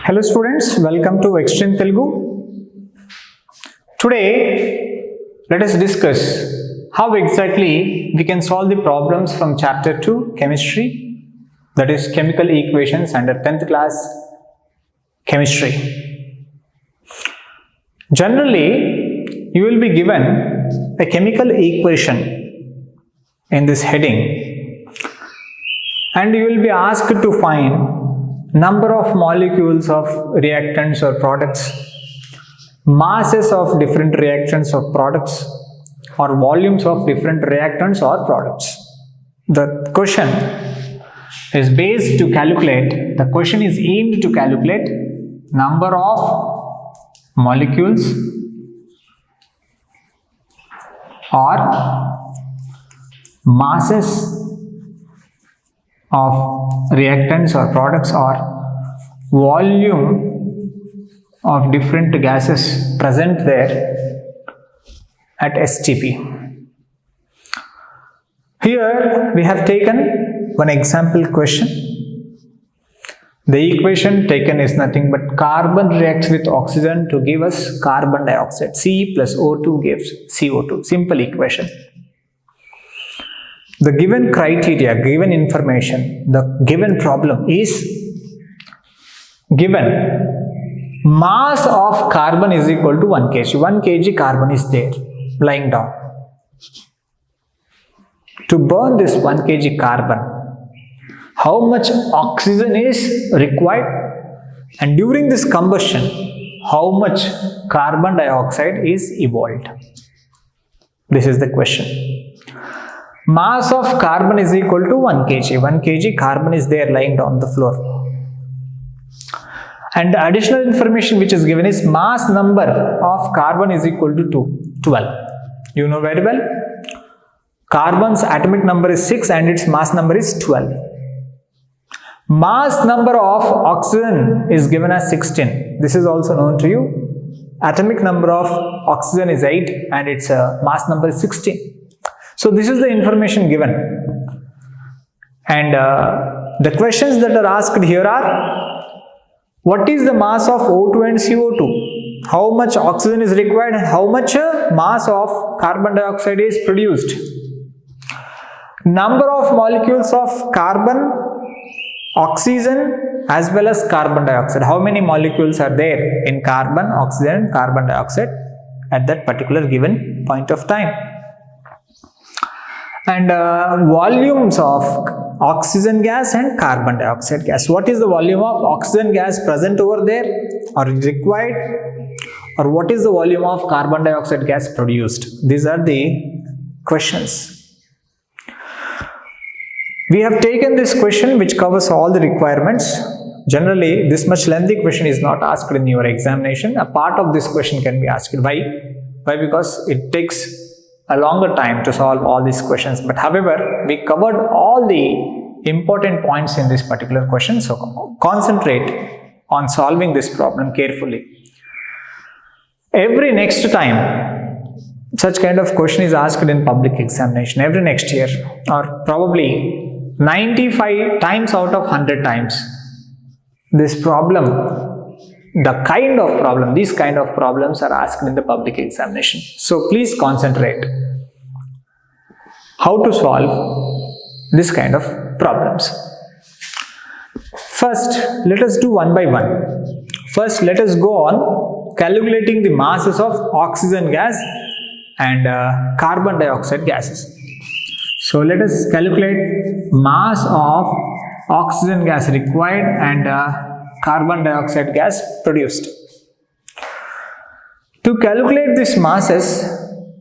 Hello students, welcome to Extreme Telugu. Today, let us discuss how exactly we can solve the problems from chapter 2 chemistry, that is chemical equations under 10th class chemistry. Generally, you will be given a chemical equation in this heading and you will be asked to find number of molecules of reactants or products, masses of different reactants or products, or volumes of different reactants or products. The question is aimed to calculate number of molecules or masses of reactants or products or volume of different gases present there at STP. Here we have taken one example question. The equation taken is nothing but carbon reacts with oxygen to give us carbon dioxide. C plus O2 gives CO2. Simple equation. The given criteria, given information, the given problem is given mass of carbon is equal to 1 kg. 1 kg carbon is there lying down. To burn this 1 kg carbon, how much oxygen is required, and during this combustion, how much carbon dioxide is evolved? This is the question. Mass of carbon is equal to 1 kg. 1 kg carbon is there lying down the floor. And the additional information which is given is mass number of carbon is equal to 12. You know very well. Carbon's atomic number is 6 and its mass number is 12. Mass number of oxygen is given as 16. This is also known to you. Atomic number of oxygen is 8 and its mass number is 16. So this is the information given, and the questions that are asked here are: what is the mass of O2 and CO2? How much oxygen is required and how much mass of carbon dioxide is produced? Number of molecules of carbon, oxygen as well as carbon dioxide. How many molecules are there in carbon, oxygen and carbon dioxide at that particular given point of time? And volumes of oxygen gas and carbon dioxide gas. What is the volume of oxygen gas present over there or required, or what is the volume of carbon dioxide gas produced? These are the questions. We have taken this question which covers all the requirements. Generally, this much lengthy question is not asked in your examination. A part of this question can be asked. Why? Why? Because it takes a longer time to solve all these questions, but however we covered all the important points in this particular question, so concentrate on solving this problem carefully. Every next time such kind of question is asked in public examination, every next year, or probably 95 times out of 100 times, this problem, these kind of problems are asked in the public examination. So please concentrate how to solve this kind of problems. First, let us do one by one. First, let us go on calculating the masses of oxygen gas and carbon dioxide gases. So let us calculate mass of oxygen gas required and carbon dioxide gas produced. To calculate these masses,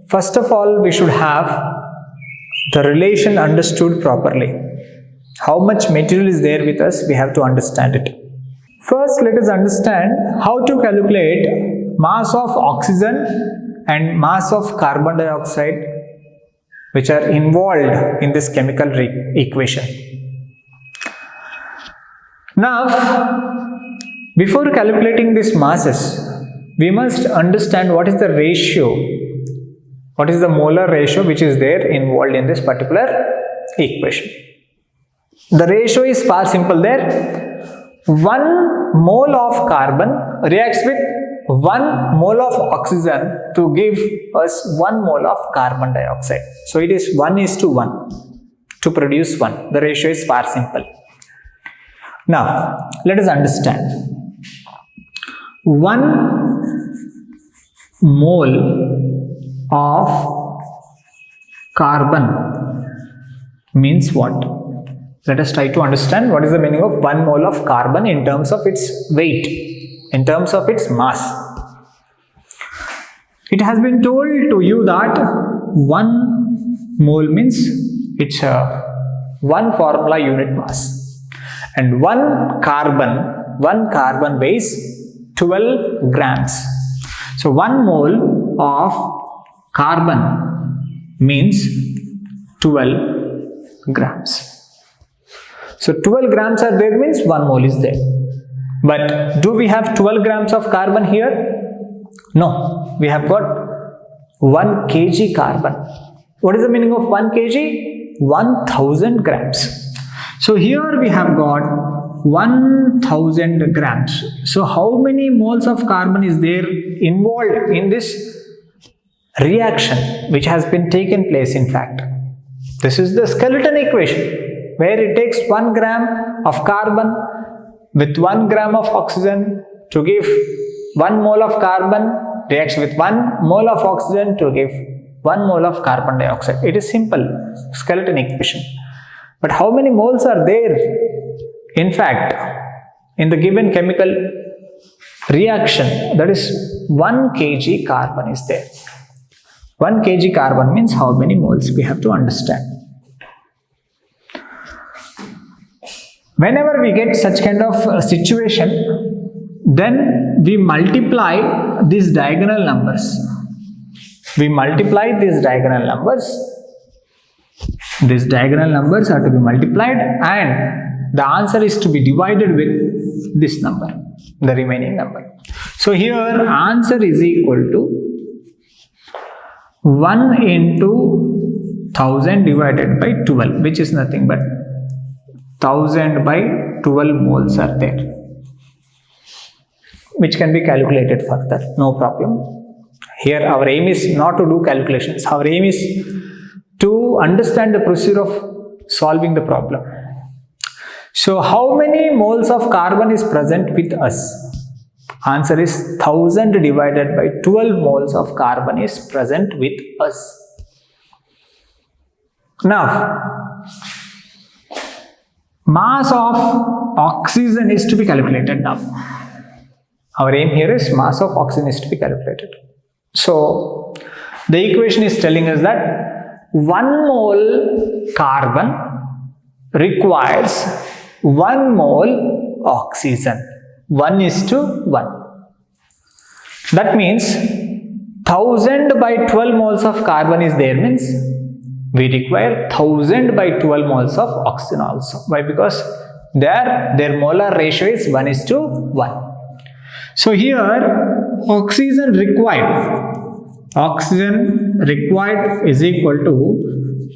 first of all we should have the relation understood properly. How much material is there with us, we have to understand it. First, let us understand how to calculate mass of oxygen and mass of carbon dioxide which are involved in this chemical equation. Now, before calculating these masses, we must understand what is the ratio, what is the molar ratio which is there involved in this particular equation. The ratio is far simple there. 1 mole of carbon reacts with 1 mole of oxygen to give us 1 mole of carbon dioxide. So it is 1:1 to produce 1. The ratio is far simple. Now, let us understand. 1 mole of carbon means what? Let us try to understand what is the meaning of 1 mole of carbon in terms of its weight, in terms of its mass. It has been told to you that 1 mole means it's a 1 formula unit mass, and 1 carbon weighs 12 grams. So 1 mole of carbon means 12 grams. So 12 grams are there means 1 mole is there. But do we have 12 grams of carbon here? No, we have got 1 kg carbon. What is the meaning of 1 kg? 1000 grams. So here we have got 1000 grams. So how many moles of carbon is there involved in this reaction which has been taken place in fact? This is the skeleton equation where it takes 1 gram of carbon with 1 gram of oxygen to give 1 mole of carbon, reacts with 1 mole of oxygen to give 1 mole of carbon dioxide. It is simple skeleton equation. But how many moles are there? In fact, in the given chemical reaction, that is 1 kg carbon is there. 1 kg carbon means how many moles? We have to understand. Whenever we get such kind of situation, then we multiply these diagonal numbers. We multiply these diagonal numbers. These diagonal numbers are to be multiplied and the answer is to be divided with this number, the remaining number. So here answer is equal to 1 into 1000 divided by 12, which is nothing but 1000 by 12 moles are there, which can be calculated further, no problem. Here our aim is not to do calculations. Our aim is to understand the procedure of solving the problem. So how many moles of carbon is present with us? Answer is 1000 divided by 12 moles of carbon is present with us. Now, mass of oxygen is to be calculated now. Our aim here is mass of oxygen is to be calculated. So, the equation is telling us that 1 mole carbon requires 1 mole oxygen. 1:1. That means 1000 by 12 moles of carbon is there means we require 1000 by 12 moles of oxygen also. Why? Because their molar ratio is 1:1. So here oxygen required is equal to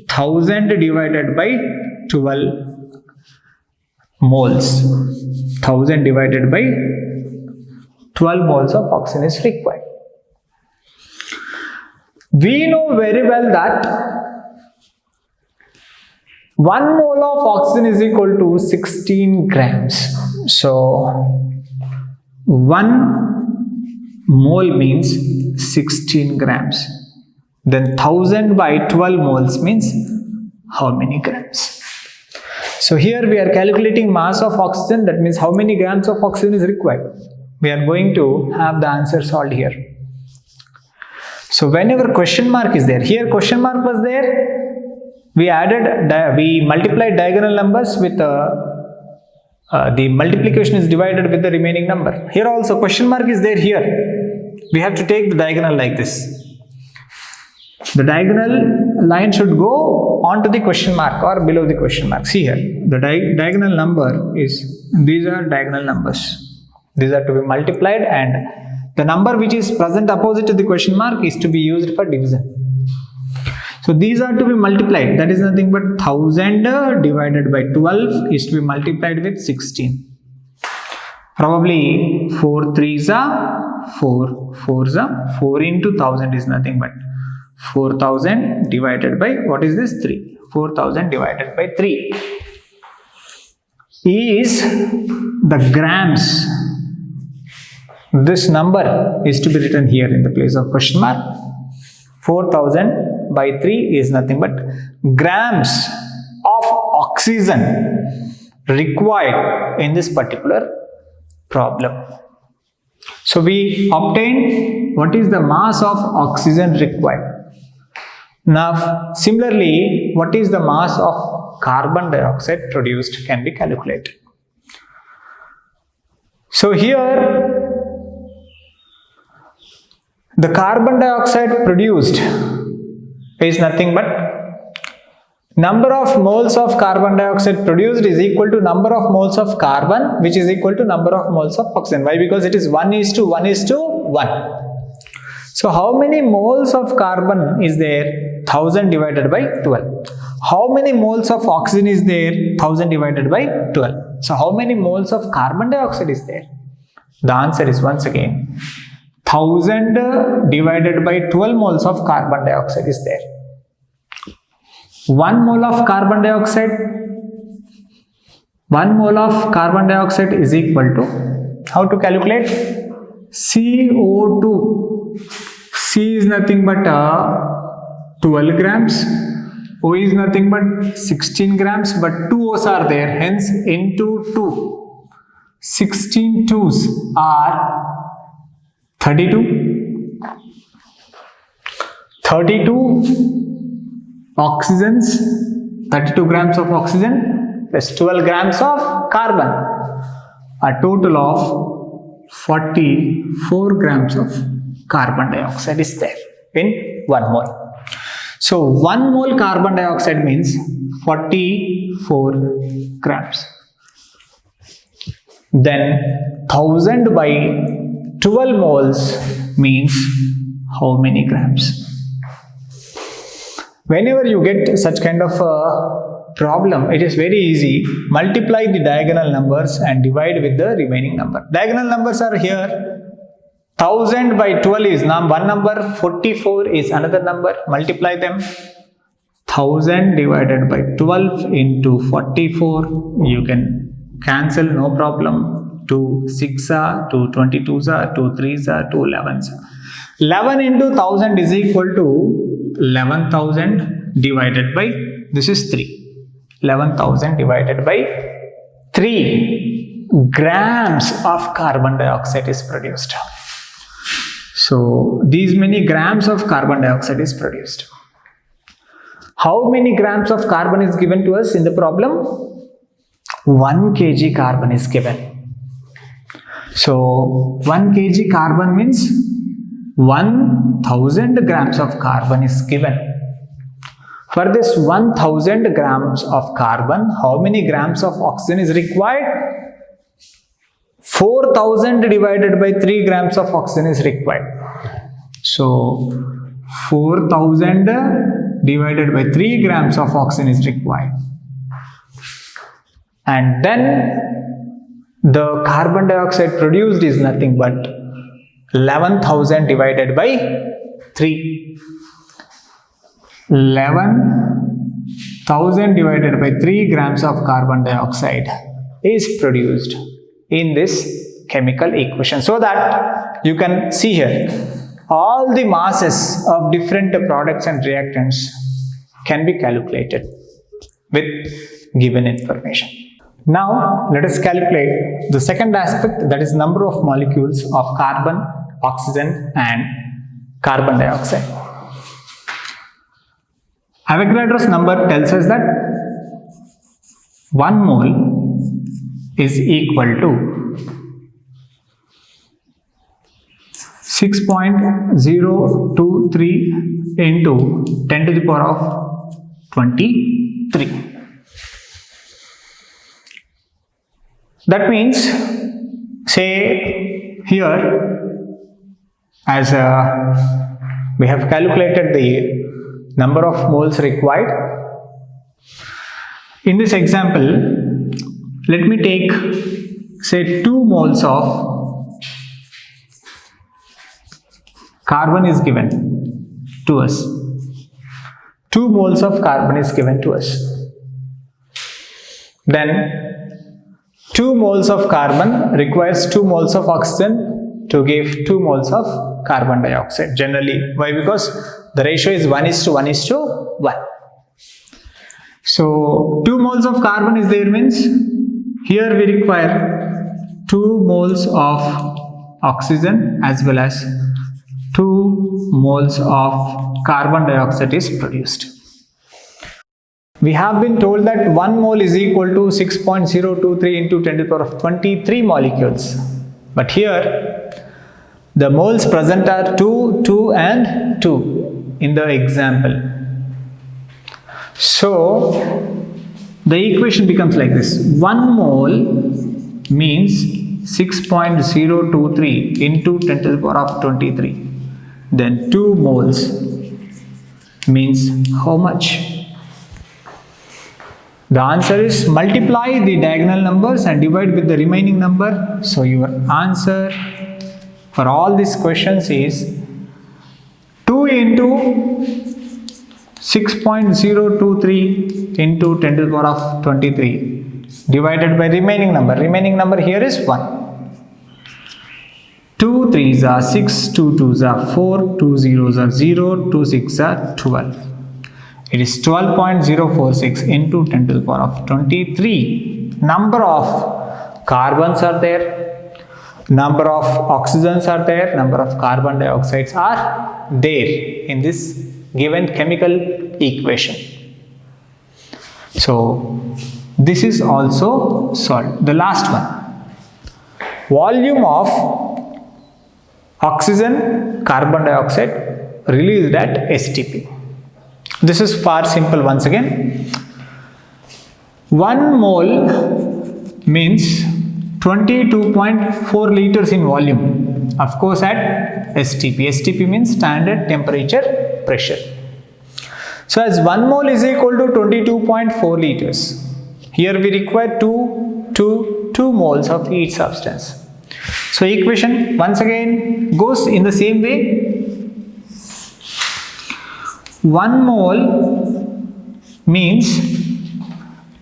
1000 divided by 12 moles. 1000 divided by 12 moles of oxygen is required. We know very well that 1 mole of oxygen is equal to 16 grams. So 1 mole means 16 grams. Then 1000 by 12 moles means how many grams? So here we are calculating mass of oxygen, that means how many grams of oxygen is required. We are going to have the answer solved here. So whenever question mark is there, here question mark was there, we multiplied diagonal numbers with the multiplication is divided with the remaining number. Here also question mark is there here. We have to take the diagonal like this. The diagonal line should go onto the question mark or below the question mark. See here, the diagonal number is, these are diagonal numbers. These are to be multiplied and the number which is present opposite to the question mark is to be used for division. So these are to be multiplied. That is nothing but 1000 divided by 12 is to be multiplied with 16. Probably 4 3s are 4, 4s are 4 into 1000 is nothing but 4000 divided by, what is this? 3. 4000 divided by 3 is the grams. This number is to be written here in the place of question mark. 4000 by 3 is nothing but grams of oxygen required in this particular problem. So we obtained what is the mass of oxygen required. Now similarly, what is the mass of carbon dioxide produced can be calculated. So here the carbon dioxide produced is nothing but number of moles of carbon dioxide produced is equal to number of moles of carbon, which is equal to number of moles of oxygen. Why? Because it is 1:1:1. So how many moles of carbon is there? 1000 divided by 12. How many moles of oxygen is there? 1000 divided by 12. So how many moles of carbon dioxide is there? The answer is once again 1000 divided by 12 moles of carbon dioxide is there. 1 mole of carbon dioxide, 1 mole of carbon dioxide is equal to, how to calculate? CO2. C is nothing but 12 grams. O is nothing but 16 grams, but 2 O's are there, hence into 2. 16 2's are 32. 32 oxygens, 32 grams of oxygen plus 12 grams of carbon, a total of 44 grams of carbon dioxide is there in 1 mole. So 1 mole carbon dioxide means 44 grams. Then 1000 by 12 moles means how many grams? Whenever you get such kind of a problem, it is very easy. Multiply the diagonal numbers and divide with the remaining number. Diagonal numbers are here. 1000 by 12 is one number, 44 is another number. Multiply them. 1000 divided by 12 into 44. You can cancel, no problem. 2 6s are, 2 22s are, 2 3s are, 2 11s are. 11 into 1000 is equal to 11,000 divided by, this is 3. 11,000 divided by 3 grams of carbon dioxide is produced. So these many grams of carbon dioxide is produced. How many grams of carbon is given to us in the problem? 1 kg carbon is given. So 1 kg carbon means 1000 grams of carbon is given. For this 1000 grams of carbon, how many grams of oxygen is required? 4000 divided by 3 grams of oxygen is required. So 4000 divided by 3 grams of oxygen is required. And then the carbon dioxide produced is nothing but 11,000 divided by 3. 11,000 divided by 3 grams of carbon dioxide is produced in this chemical equation. So that you can see here, all the masses of different products and reactants can be calculated with given information. Now let us calculate the second aspect, that is number of molecules of carbon, oxygen and carbon dioxide. Avogadro's number tells us that 1 mole is equal to 6.023 into 10 to the power of 23. That means, say here, as we have calculated the number of moles required. In this example, let me take say 2 moles of carbon is given to us. 2 moles of carbon is given to us. Then 2 moles of carbon requires 2 moles of oxygen to give 2 moles of carbon dioxide generally. Why? Because the ratio is 1:1:1. So 2 moles of carbon is there means here we require 2 moles of oxygen as well as 2 moles of carbon dioxide is produced. We have been told that 1 mole is equal to 6.023 into 10 to the power of 23 molecules. But here the moles present are 2, 2 and 2 in the example. So the equation becomes like this. 1 mole means 6.023 into 10 to the power of 23. Then 2 moles means how much? The answer is multiply the diagonal numbers and divide with the remaining number. So your answer for all these questions is 2 into 6.023 into 10 to the power of 23 divided by remaining number. Remaining number here is 1. 2 3s are 6, 2 2s are 4, 2 0s are 0, 2 6s are 12. It is 12.046 into 10 to the power of 23. Number of carbons are there, number of oxygens are there, number of carbon dioxides are there in this given chemical equation. So this is also solved. The last one, volume of oxygen carbon dioxide released at STP. This is far simple once again. 1 mole means 22.4 liters in volume. Of course at STP. STP means standard temperature pressure. So as 1 mole is equal to 22.4 liters. Here we require 2 moles of each substance. So equation once again goes in the same way. 1 mole means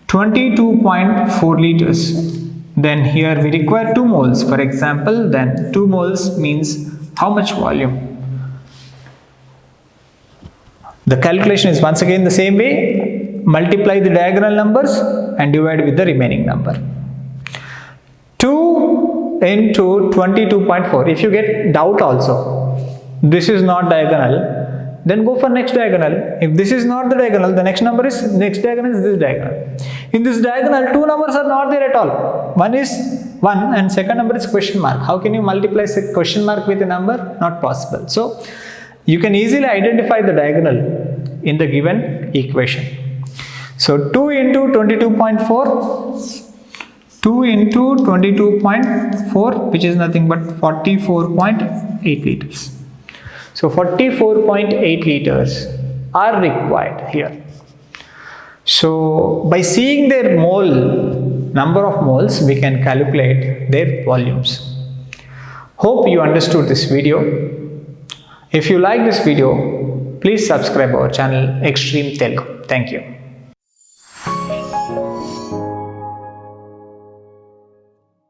22.4 liters. Then here we require 2 moles. For example, then 2 moles means how much volume? The calculation is once again the same way. Multiply the diagonal numbers and divide with the remaining number. 2 into 22.4. If you get doubt also, this is not diagonal, then go for next diagonal. If this is not the diagonal, the next diagonal is this diagonal. In this diagonal, 2 numbers are not there at all. One is 1 and second number is question mark. How can you multiply question mark with a number? Not possible. So you can easily identify the diagonal in the given equation. So 2 into 22.4, 2 into 22.4, which is nothing but 44.8 liters. So 44.8 liters are required here. So by seeing their mole, number of moles, we can calculate their volumes. Hope you understood this video. If you like this video, please subscribe our channel Extreme Telugu. Thank you.